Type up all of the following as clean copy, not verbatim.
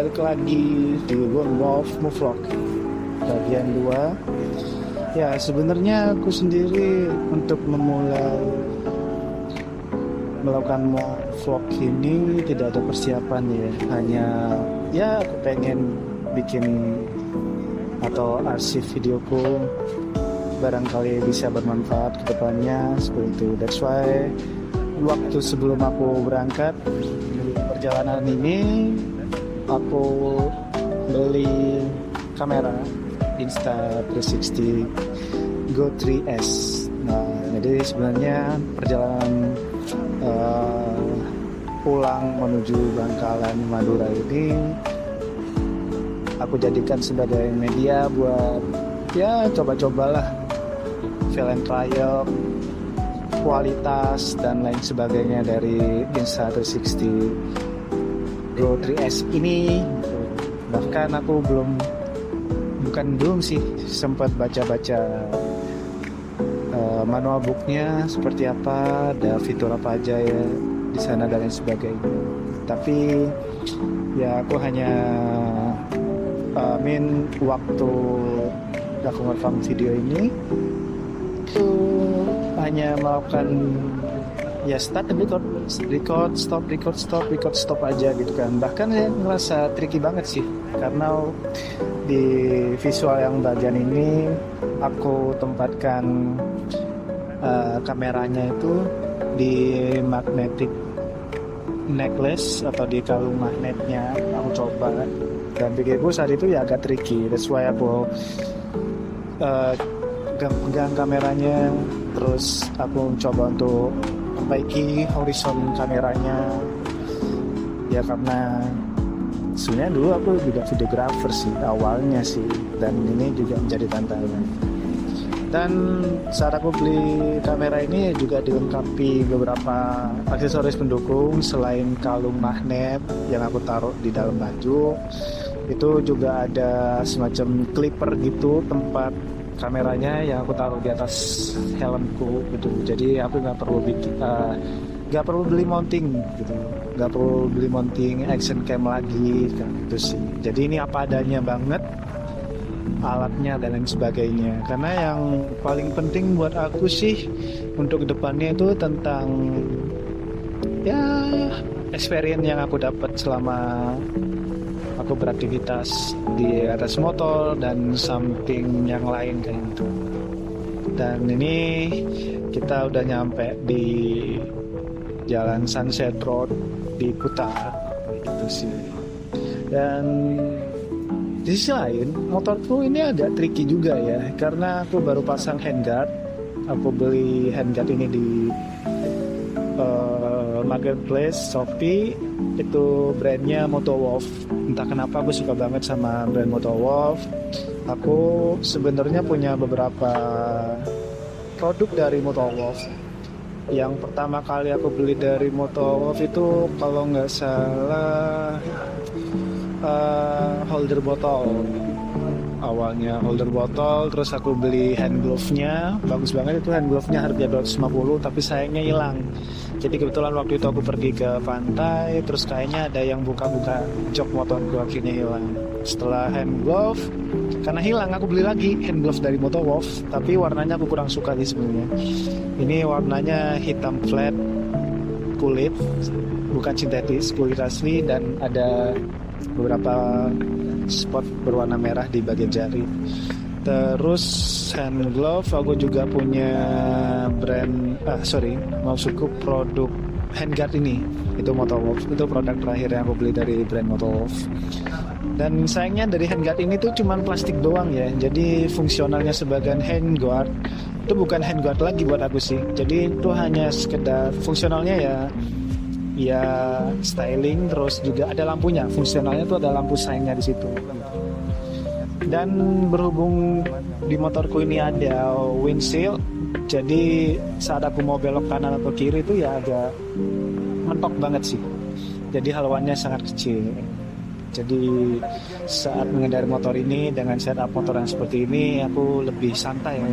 balik lagi di Lone Wolf Movlog bagian 2. Ya, sebenarnya aku sendiri untuk memulai melakukan vlog ini tidak ada persiapan ya. Hanya ya aku pengen bikin atau arsip videoku barangkali bisa bermanfaat ke depannya seperti itu. That's why waktu sebelum aku berangkat perjalanan ini aku beli kamera Insta360 Go 3S. Nah, jadi sebenarnya perjalanan pulang menuju Bangkalan Madura ini aku jadikan sebagai media buat ya coba-cobalah feel and trial kualitas dan lain sebagainya dari Insta360 Go 3S ini. Bahkan aku belum sih sempat baca-baca manual booknya seperti apa, ada fitur apa aja ya di sana dan lain sebagainya. Tapi ya aku hanya waktu aku ngerekam video ini itu hanya melakukan ya start record stop aja gitu kan. Bahkan saya ngerasa tricky banget sih karena di visual yang bagian ini aku tempatkan kameranya itu di magnetic necklace atau di kalung magnetnya. Aku coba dan pikirku saat itu ya agak tricky. That's why aku pegang kameranya, terus aku coba untuk perbaiki horizon kameranya ya, karena sebenarnya dulu aku juga videographer sih awalnya sih, dan ini juga menjadi tantangan. Dan saat aku beli kamera ini juga dilengkapi beberapa aksesoris pendukung. Selain kalung magnet yang aku taruh di dalam baju, itu juga ada semacam clipper gitu tempat kameranya yang aku taruh di atas helmku gitu. Jadi aku nggak perlu beli mounting gitu, nggak perlu beli mounting action cam lagi kan, gitu sih. Jadi ini apa adanya banget alatnya dan lain sebagainya. Karena yang paling penting buat aku sih untuk kedepannya itu tentang ya experience yang aku dapat selama aku beraktivitas di atas motor dan samping yang lain kayak gitu. Dan ini kita udah nyampe di Jalan Sunset Road di Kuta gitu sih. Dan di sisi lain motorku ini agak tricky juga ya, karena aku baru pasang handguard. Aku beli handguard ini di marketplace Shopee, itu brandnya Motowolf. Entah kenapa aku suka banget sama brand Motowolf. Aku sebenarnya punya beberapa produk dari Motowolf. Yang pertama kali aku beli dari Motowolf itu kalau nggak salah holder botol. Awalnya holder botol, terus aku beli hand glove-nya. Bagus banget itu hand glove-nya, harganya 250, tapi sayangnya hilang. Jadi kebetulan waktu itu aku pergi ke pantai, terus kayaknya ada yang buka-buka jok motorku, akhirnya hilang. Setelah hand glove, karena hilang, aku beli lagi hand glove dari Motowolf, tapi warnanya aku kurang suka sih sebenarnya. Ini warnanya hitam flat, kulit, bukan sintetis, kulit asli, dan ada beberapa spot berwarna merah di bagian jari. Terus hand glove aku juga punya maksudku produk handguard ini, itu Motowolf. Itu produk terakhir yang aku beli dari brand Motowolf. Dan sayangnya dari handguard ini tuh cuman plastik doang ya. Jadi fungsionalnya sebagai handguard itu bukan handguard lagi buat aku sih. Jadi itu hanya sekedar fungsionalnya ya styling, terus juga ada lampunya. Fungsionalnya tuh ada lampu sign-nya di situ. Dan berhubung di motorku ini ada windshield, jadi saat aku mau belok kanan atau kiri itu ya agak mentok banget sih. Jadi haluannya sangat kecil. Jadi saat mengendarai motor ini dengan setup motor yang seperti ini, aku lebih santai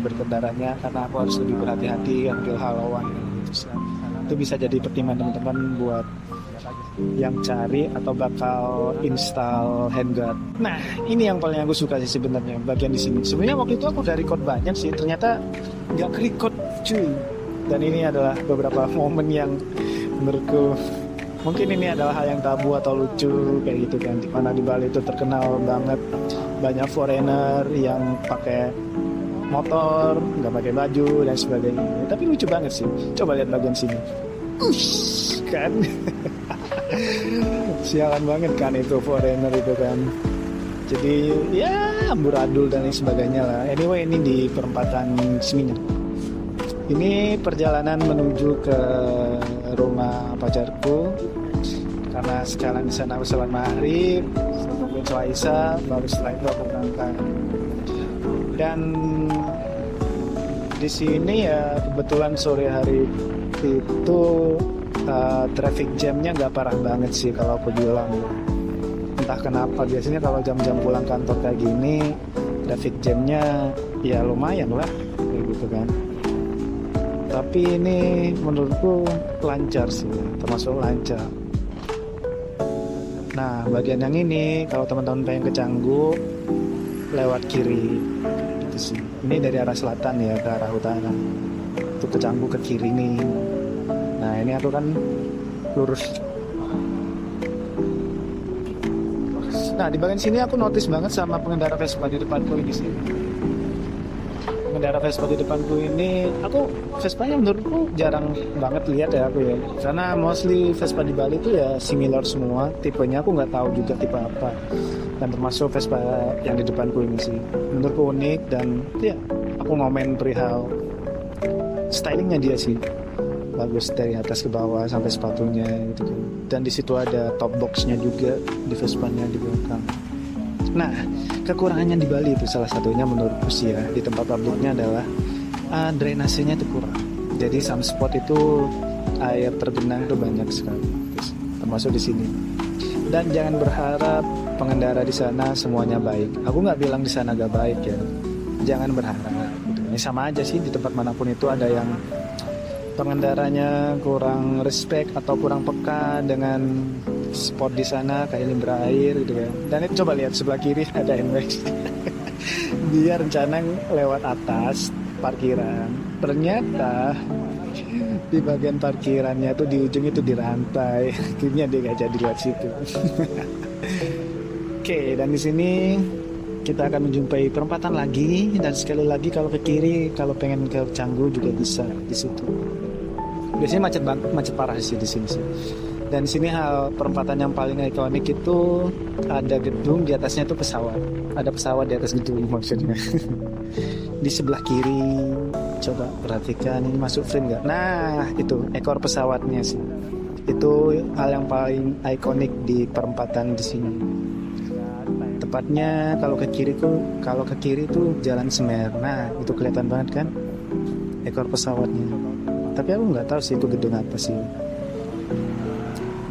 berkendaranya karena aku harus lebih berhati-hati ambil haluan. Itu bisa jadi pertimbangan teman-teman buat yang cari atau bakal install handguard. Nah, ini yang paling aku suka sih sebenarnya bagian di sini. Sebenarnya waktu itu aku udah record banyak sih, ternyata nggak record cuy. Dan ini adalah beberapa momen yang menurutku mungkin ini adalah hal yang tabu atau lucu kayak gitu kan. Dimana di Bali itu terkenal banget banyak foreigner yang pakai motor, nggak pakai baju dan sebagainya. Tapi lucu banget sih. Coba lihat bagian sini. Kan sialan banget kan itu foreigner itu kan. Jadi ya amburadul dan lain sebagainya lah. Anyway, ini di perempatan Seminyak. Ini perjalanan menuju ke rumah pacarku karena sekarang di sana aku sholat maghrib, tungguin sholat isya, baru setelah itu aku berangkat. Dan di sini ya kebetulan sore hari itu traffic jamnya nggak parah banget sih kalau aku bilang. Entah kenapa biasanya kalau jam-jam pulang kantor kayak gini traffic jamnya ya lumayan lah kayak gitu kan. Tapi ini menurutku lancar sih, termasuk lancar. Nah, bagian yang ini kalau teman-teman pengen ke Canggu lewat kiri gitu sih. Ini dari arah selatan ya ke arah utara. Itu ke Canggu ke kiri nih. Nah, ini aku kan lurus. Nah, di bagian sini aku notice banget sama pengendara Vespa di depanku ini sih. Pengendara Vespa di depanku ini, aku Vespanya menurutku jarang banget lihat ya aku ya. Karena mostly Vespa di Bali itu ya similar semua. Tipenya aku nggak tahu juga tipe apa. Dan termasuk Vespa yang di depanku ini sih. Menurutku unik dan ya aku ngomen perihal stylingnya dia sih. Bagus dari atas ke bawah sampai sepatunya gitu kan. Dan di situ ada top boxnya juga di Vespanya di belakang. Nah, kekurangannya di Bali itu salah satunya menurutku sih ya di tempat publiknya adalah drainasenya itu kurang. Jadi some spot itu air tergenang itu banyak sekali, termasuk di sini. Dan jangan berharap pengendara di sana semuanya baik. Aku nggak bilang di sana gak baik ya. Jangan berharap. Gitu. Ini sama aja sih di tempat manapun itu ada yang pengendaranya kurang respect atau kurang peka dengan spot di sana kayak ini berair gitu kan. Dan itu coba lihat sebelah kiri ada NMAX. Dia rencana lewat atas parkiran. Ternyata di bagian parkirannya tuh di ujung itu dirantai. Akhirnya dia gak jadi lewat situ. Oke, dan di sini kita akan menjumpai perempatan lagi dan sekali lagi kalau ke kiri kalau pengen ke Canggu juga bisa di situ. Biasanya macet parah sih di sini sih. Dan sini hal perempatan yang paling ikonik itu ada gedung di atasnya itu pesawat. Ada pesawat di atas gedung maksudnya. Di sebelah kiri coba perhatikan ini masuk frame nggak? Nah itu ekor pesawatnya sih. Itu hal yang paling ikonik di perempatan di sini. Tepatnya kalau ke kiri tuh Jalan Semer. Nah itu kelihatan banget kan ekor pesawatnya. Tapi aku nggak tahu sih itu gedung apa sih.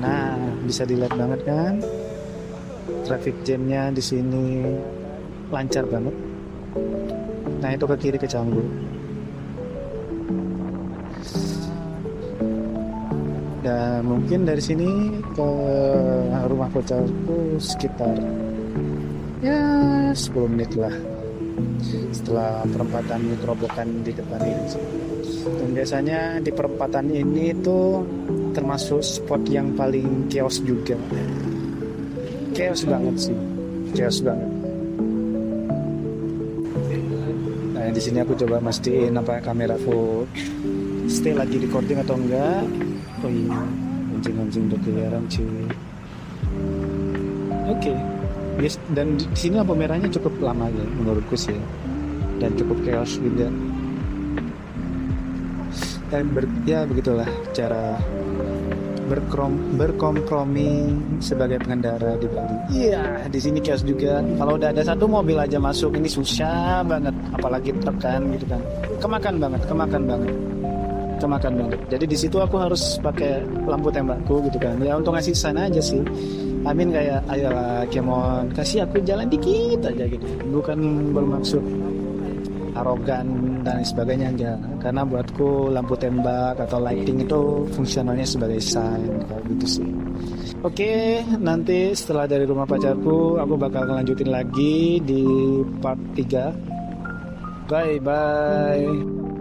Nah, bisa dilihat banget kan? Traffic jamnya di sini lancar banget. Nah, itu ke kiri ke Canggu. Dan mungkin dari sini ke rumah pacarku sekitar ya 10 menit lah. Setelah perempatan Gerobokan di depan ini. Dan biasanya di perempatan ini tuh termasuk spot yang paling chaos juga. Chaos banget sih. Chaos banget. Nah, di sini aku coba mastiin apa kameraku stay lagi recording atau enggak. Oh iya, anjing-anjing udah keliaran cuy. Oke. Yes, dan di sini lampu merahnya cukup lama ya menurutku sih. Dan cukup chaos juga. Dan ya begitulah cara berkompromi sebagai pengendara di Bali. Iya, di sini chaos juga. Kalau udah ada satu mobil aja masuk ini susah banget, apalagi truk kan gitu kan. Kemakan banget. Jadi di situ aku harus pakai lampu tembakku gitu kan. Ya untuk ngasih sana aja sih. Amin kayak ayolah Kemon kasih aku jalan dikit aja gitu. Bukan bermaksud arogan dan sebagainya enggak. Karena buatku lampu tembak atau lighting itu fungsionalnya sebagai sign kayak gitu sih. Oke, nanti setelah dari rumah pacarku aku bakal lanjutin lagi di part 3. Bye bye.